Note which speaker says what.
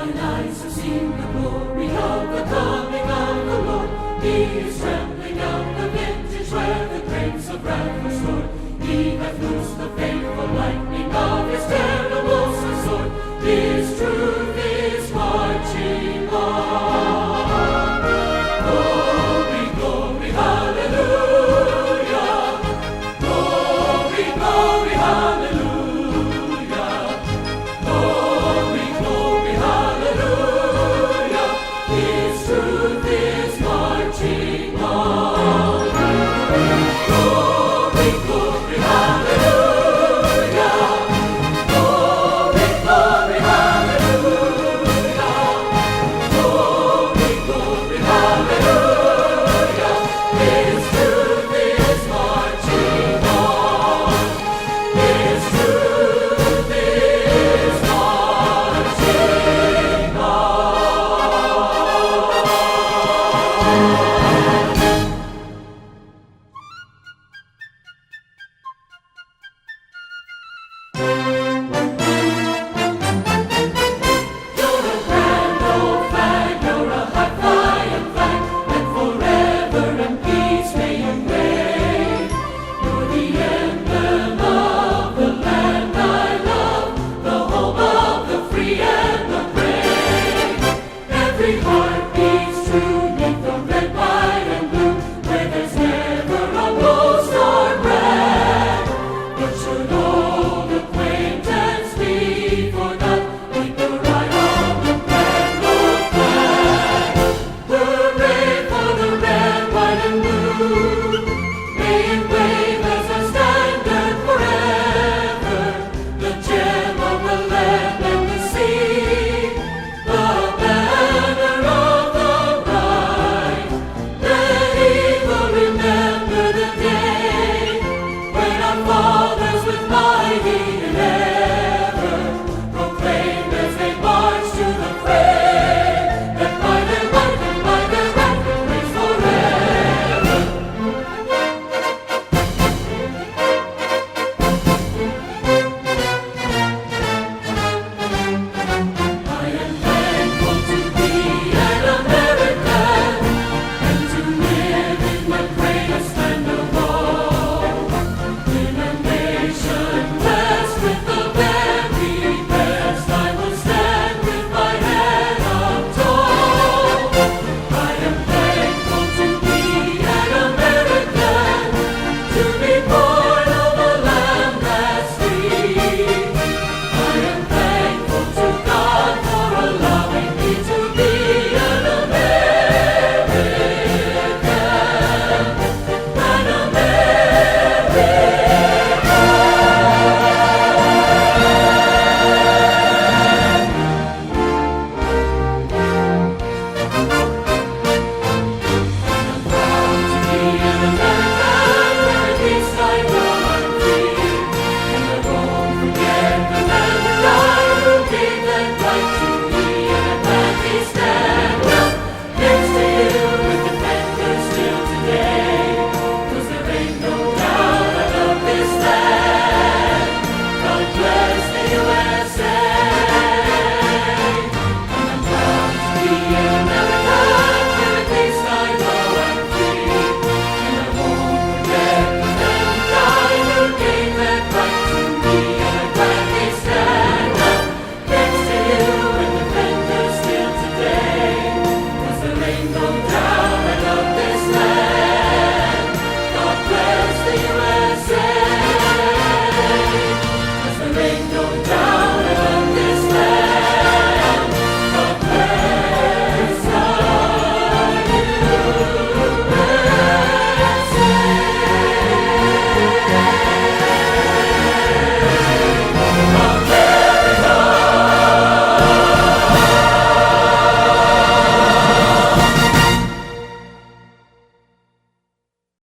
Speaker 1: Thine eyes have seen the glory of the coming of the Lord. He is trembling out the vintage where the grapes of wrath were stored. He hath loosed the faithful lightning of his terrible sword. His truth is marching on. Glory, glory, hallelujah. Glory, glory, hallelujah. Glory, glory, hallelujah. His truth is marching on. Glory, glory, hallelujah. Glory, glory, hallelujah. Glory, glory, hallelujah. His truth is marching on. His truth is marching You're a grand old flag, you're a high flying flag, and forever in peace may you reign. You're the emblem of the land I love, the home of the free and the brave. Every heart beats true 'neath the red, white, and blue, where there's never a boast or brag. But should old acquaintance be forgot, keep the right on the grand old flag. Hooray for the red, white, and blue. May it wave as a standard forever, the gem of the land and the sea, the banner of the right. Let evil remember the day when our fathers with mighty